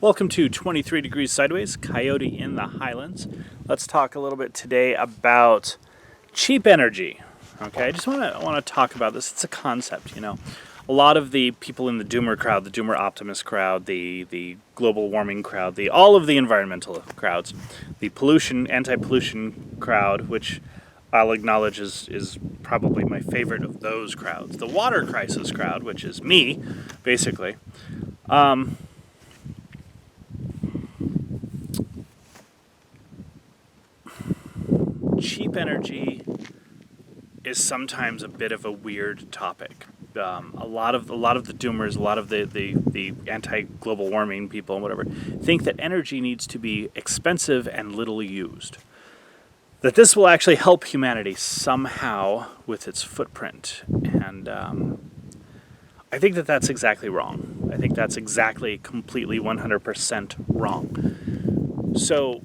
Welcome to 23 Degrees Sideways, Coyote in the Highlands. Let's talk a little bit today about cheap energy. Okay, I just want to talk about this. It's a concept, you know. A lot of the people in the doomer crowd, the doomer optimist crowd, the global warming crowd, all of the environmental crowds, the anti-pollution crowd, which I'll acknowledge is probably my favorite of those crowds. The water crisis crowd, which is me, basically. Cheap energy is sometimes a bit of a weird topic. A lot of the doomers, a lot of the anti-global warming people and whatever, think that energy needs to be expensive and little used. That this will actually help humanity somehow with its footprint. And I think that that's exactly wrong. I think that's exactly completely 100% wrong. So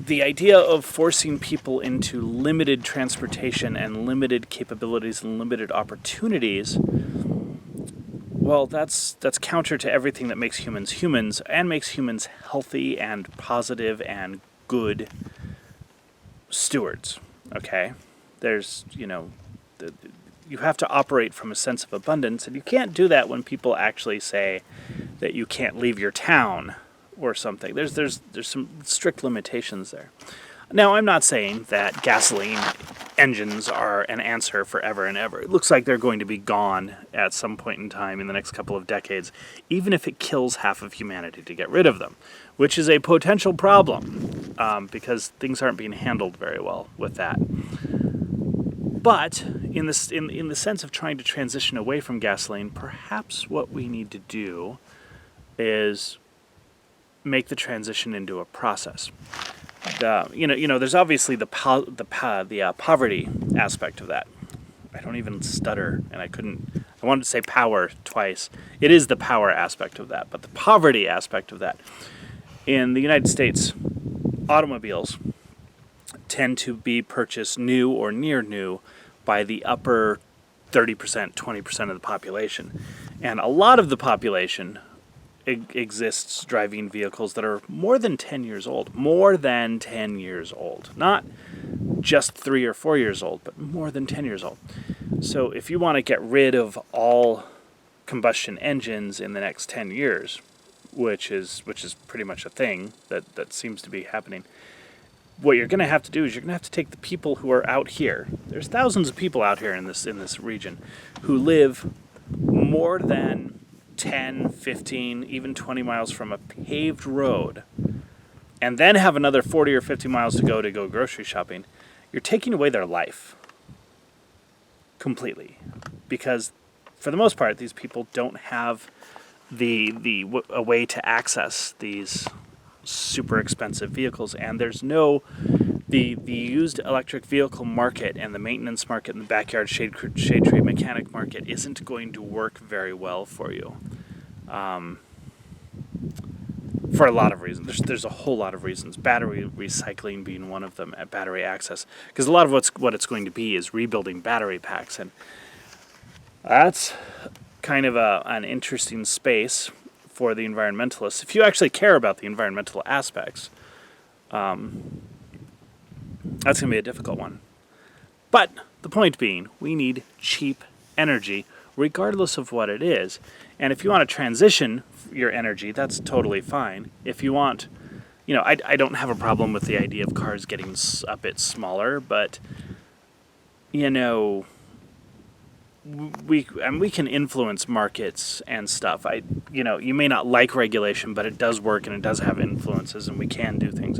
the idea of forcing people into limited transportation and limited capabilities and limited opportunities, well, that's counter to everything that makes humans humans and makes humans healthy and positive and good stewards. Okay? There's, you have to operate from a sense of abundance, and you can't do that when people actually say that you can't leave your town or something. There's some strict limitations there. Now, I'm not saying that gasoline engines are an answer forever and ever. It looks like they're going to be gone at some point in time in the next couple of decades, even if it kills half of humanity to get rid of them, which is a potential problem because things aren't being handled very well with that. But in the sense of trying to transition away from gasoline, perhaps what we need to do is make the transition into a process. There's obviously the poverty aspect of that. I don't even stutter, and I wanted to say power twice. It is the power aspect of that, but the poverty aspect of that. In the United States, automobiles tend to be purchased new or near new by the upper 30%, 20% of the population. And a lot of the population exists driving vehicles that are more than 10 years old. More than 10 years old. Not just 3 or 4 years old, but more than 10 years old. So if you want to get rid of all combustion engines in the next 10 years, which is pretty much a thing that seems to be happening, what you're going to have to do is you're going to have to take the people who are out here. There's thousands of people out here in this region who live more than 10, 15, even 20 miles from a paved road, and then have another 40 or 50 miles to go grocery shopping. You're taking away their life completely, because for the most part, these people don't have a way to access these super expensive vehicles, and there's no the used electric vehicle market and the maintenance market and the backyard shade tree mechanic market isn't going to work very well for you, for a lot of reasons. There's a whole lot of reasons. Battery recycling being one of them, at battery access, because a lot of what it's going to be is rebuilding battery packs, and that's kind of an interesting space for the environmentalists. If you actually care about the environmental aspects, that's going to be a difficult one. But the point being, we need cheap energy, regardless of what it is. And if you want to transition your energy, that's totally fine. If you want, I don't have a problem with the idea of cars getting a bit smaller, but, we can influence markets and stuff. You may not like regulation, but it does work and it does have influences, and we can do things.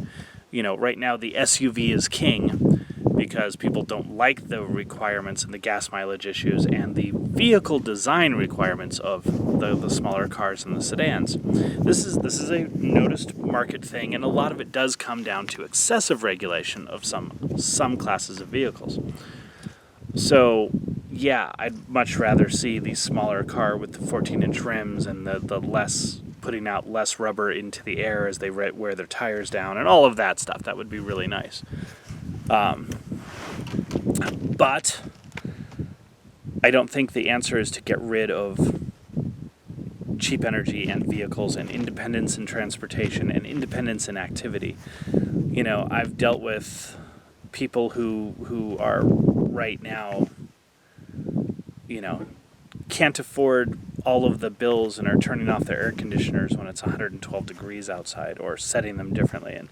Right now the SUV is king because people don't like the requirements and the gas mileage issues and the vehicle design requirements of the smaller cars and the sedans. This is a noticed market thing, and a lot of it does come down to excessive regulation of some classes of vehicles. So yeah, I'd much rather see the smaller car with the 14-inch rims and the less, putting out less rubber into the air as they wear their tires down and all of that stuff. That would be really nice. But I don't think the answer is to get rid of cheap energy and vehicles and independence in transportation and independence in activity. I've dealt with people who are right now, can't afford all of the bills and are turning off their air conditioners when it's 112 degrees outside, or setting them differently and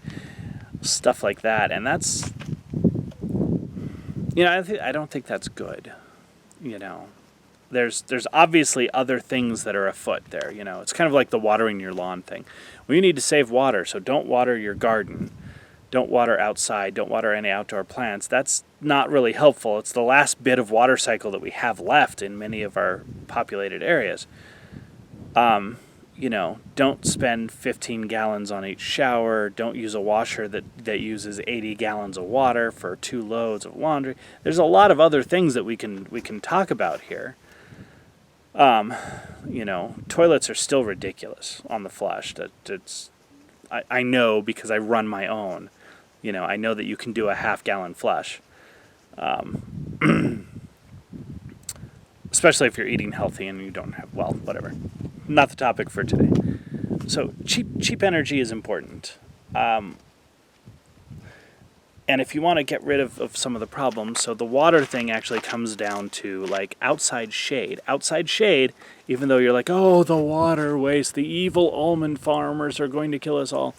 stuff like that. And that's, I don't think that's good. There's obviously other things that are afoot there. It's kind of like the watering your lawn thing. We need to save water, so don't water your garden. Don't water outside. Don't water any outdoor plants. That's not really helpful. It's the last bit of water cycle that we have left in many of our populated areas. Don't spend 15 gallons on each shower. Don't use a washer that uses 80 gallons of water for 2 loads of laundry. There's a lot of other things that we can talk about here. Toilets are still ridiculous on the flush. I know because I run my own. I know that you can do a half-gallon flush. Especially if you're eating healthy and you don't have, whatever. Not the topic for today. So cheap energy is important. And if you want to get rid of some of the problems, so the water thing actually comes down to like outside shade. Outside shade, even though you're like, oh, the water waste, the evil almond farmers are going to kill us all.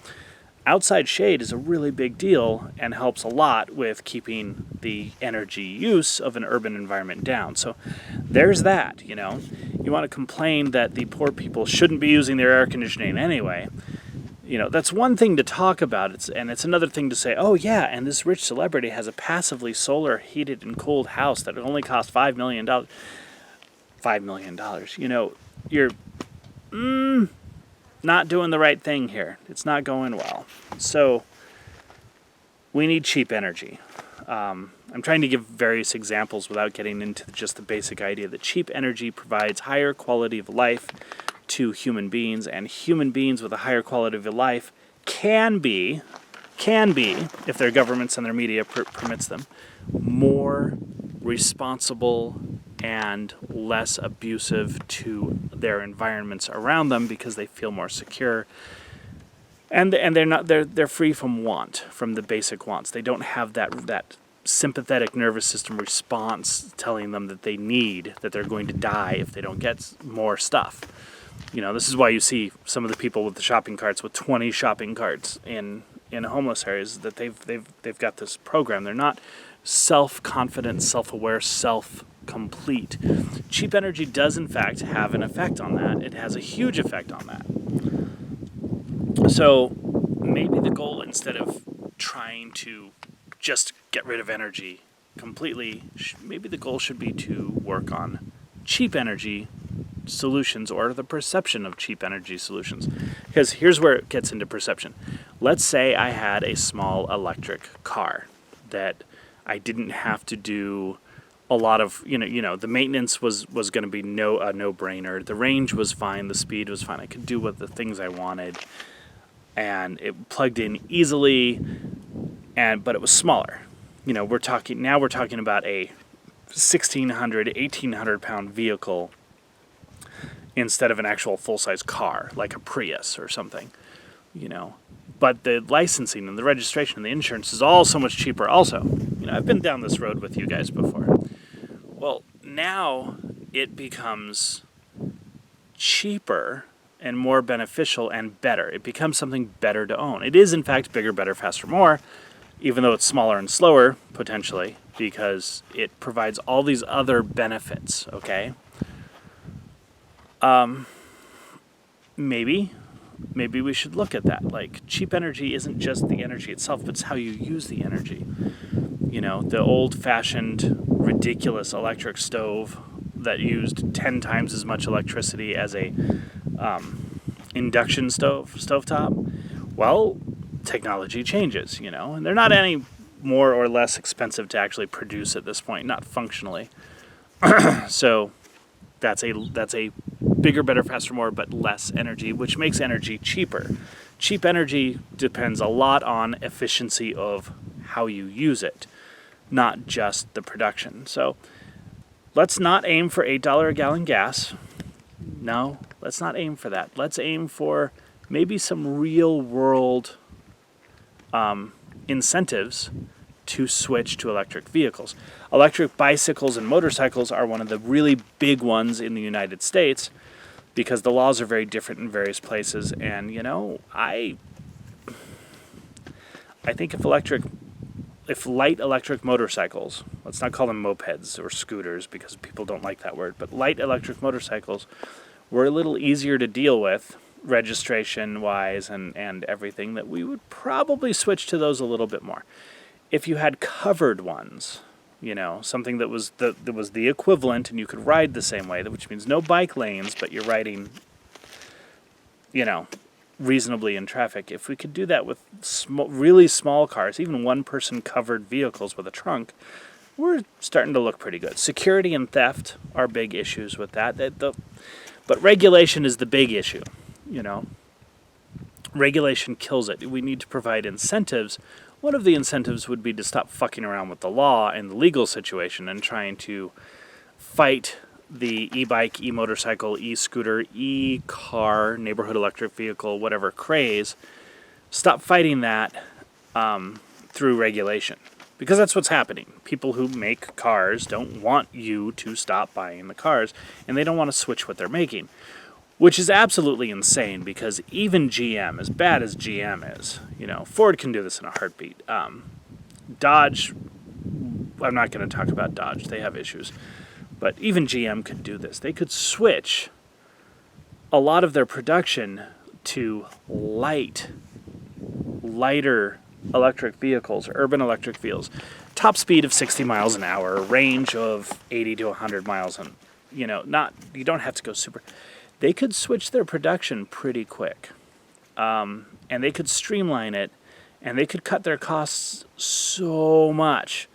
Outside shade is a really big deal and helps a lot with keeping the energy use of an urban environment down. So there's that, You want to complain that the poor people shouldn't be using their air conditioning anyway. That's one thing to talk about. It's another thing to say, oh yeah, and this rich celebrity has a passively solar heated and cooled house that only cost $5 million. $5 million. You're not doing the right thing here. It's not going well. So we need cheap energy. I'm trying to give various examples without getting into just the basic idea that cheap energy provides higher quality of life to human beings, and human beings with a higher quality of life can be, if their governments and their media permits them, more responsible and less abusive to their environments around them because they feel more secure. And they're free from want, from the basic wants. They don't have that sympathetic nervous system response telling them that they're going to die if they don't get more stuff. This is why you see some of the people with the shopping carts with 20 shopping carts in homeless areas, that they've got this program. They're not self-confident, self-aware, self-complete. Cheap energy does in fact have an effect on that. It has a huge effect on that. So maybe the goal, instead of trying to just get rid of energy completely, maybe the goal should be to work on cheap energy solutions, or the perception of cheap energy solutions. Because here's where it gets into perception. Let's say I had a small electric car that I didn't have to do a lot of, the maintenance was going to be a no-brainer. The range was fine, the speed was fine. I could do the things I wanted, and it plugged in easily, but it was smaller. We're talking about a 1,600, 1,800 pound vehicle instead of an actual full-size car, like a Prius or something, But the licensing and the registration and the insurance is all so much cheaper also. I've been down this road with you guys before. Well, now it becomes cheaper and more beneficial and better. It becomes something better to own. It is, in fact, bigger, better, faster, more, even though it's smaller and slower, potentially, because it provides all these other benefits, okay? Maybe we should look at that. Like, cheap energy isn't just the energy itself, but it's how you use the energy. The old-fashioned, ridiculous electric stove that used 10 times as much electricity as a induction stovetop. Well, technology changes, and they're not any more or less expensive to actually produce at this point, not functionally. So that's a bigger, better, faster, more, but less energy, which makes energy cheaper. Cheap energy depends a lot on efficiency of how you use it, not just the production. So let's not aim for $8 a gallon gas. No, let's not aim for that. Let's aim for maybe some real world incentives to switch to electric vehicles. Electric bicycles and motorcycles are one of the really big ones in the United States because the laws are very different in various places. And, I think if light electric motorcycles, let's not call them mopeds or scooters because people don't like that word, but light electric motorcycles were a little easier to deal with registration-wise and everything, that we would probably switch to those a little bit more. If you had covered ones, something that was the equivalent and you could ride the same way, which means no bike lanes, but you're riding, reasonably in traffic. If we could do that with really small cars, even one-person covered vehicles with a trunk, we're starting to look pretty good. Security and theft are big issues with that. But regulation is the big issue, Regulation kills it. We need to provide incentives. One of the incentives would be to stop fucking around with the law and the legal situation and trying to fight the e-bike, e-motorcycle, e-scooter, e-car, neighborhood electric vehicle, whatever craze. Stop fighting that through regulation. Because that's what's happening. People who make cars don't want you to stop buying the cars, and they don't want to switch what they're making. Which is absolutely insane, because even GM, as bad as GM is, Ford can do this in a heartbeat. Dodge, I'm not going to talk about Dodge, they have issues. But even GM could do this. They could switch a lot of their production to lighter electric vehicles, urban electric vehicles. Top speed of 60 miles an hour, range of 80 to 100 miles an, you don't have to go super. They could switch their production pretty quick. And they could streamline it, and they could cut their costs so much,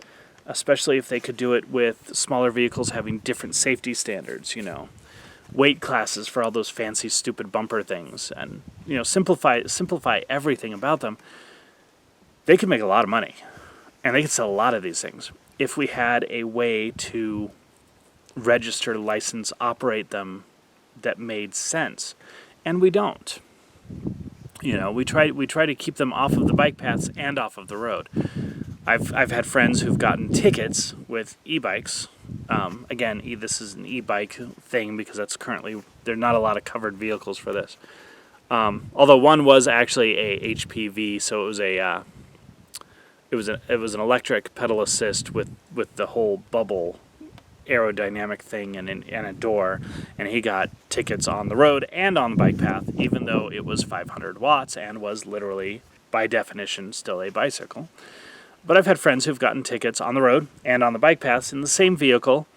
especially if they could do it with smaller vehicles having different safety standards, weight classes for all those fancy, stupid bumper things, and, simplify everything about them. They could make a lot of money, and they could sell a lot of these things if we had a way to register, license, operate them that made sense. And we don't. We try to keep them off of the bike paths and off of the road. I've had friends who've gotten tickets with e-bikes. Again, this is an e-bike thing because that's currently, there are not a lot of covered vehicles for this. Although one was actually a HPV, so it was an electric pedal assist with the whole bubble aerodynamic thing and a door, and he got tickets on the road and on the bike path, even though it was 500 watts and was literally, by definition, still a bicycle. But I've had friends who've gotten tickets on the road and on the bike paths in the same vehicle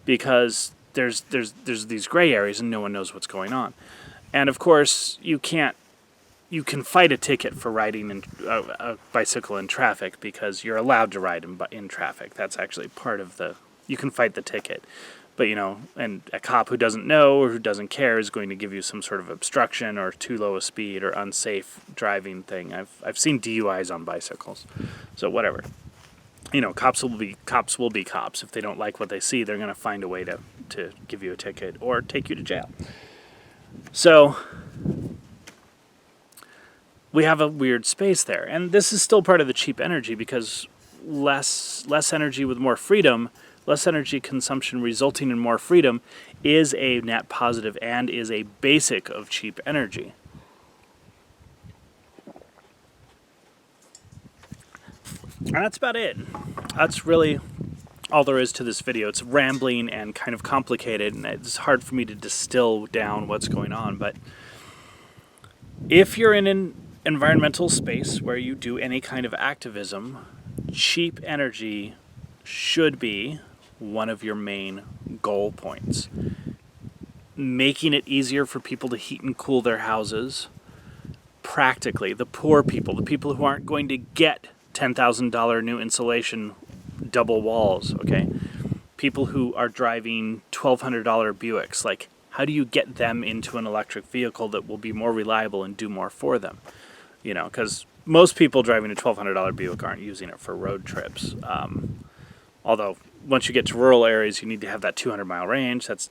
because there's these gray areas and no one knows what's going on. And of course, you can fight a ticket for riding a bicycle in traffic because you're allowed to ride in traffic. That's actually part of you can fight the ticket. But, and a cop who doesn't know or who doesn't care is going to give you some sort of obstruction or too low a speed or unsafe driving thing. I've seen DUIs on bicycles. So whatever. Cops will be cops. If they don't like what they see, they're going to find a way to give you a ticket or take you to jail. So we have a weird space there. And this is still part of the cheap energy because less energy with more freedom, less energy consumption resulting in more freedom is a net positive and is a basic of cheap energy. And that's about it. That's really all there is to this video. It's rambling and kind of complicated, and it's hard for me to distill down what's going on. But if you're in an environmental space where you do any kind of activism, cheap energy should be one of your main goal points. Making it easier for people to heat and cool their houses practically. The poor people, the people who aren't going to get $10,000 new insulation double walls, okay? People who are driving $1,200 Buicks, like, how do you get them into an electric vehicle that will be more reliable and do more for them? Because most people driving a $1,200 Buick aren't using it for road trips. Although once you get to rural areas, you need to have that 200-mile range. That's,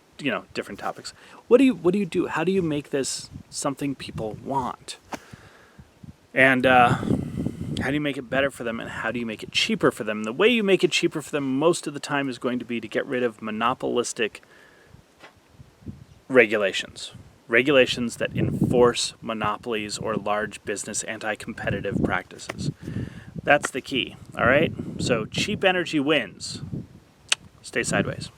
different topics. What do you do? How do you make this something people want? And how do you make it better for them, and how do you make it cheaper for them? The way you make it cheaper for them most of the time is going to be to get rid of monopolistic regulations that enforce monopolies or large business anti-competitive practices. That's the key, all right? So cheap energy wins. Stay sideways.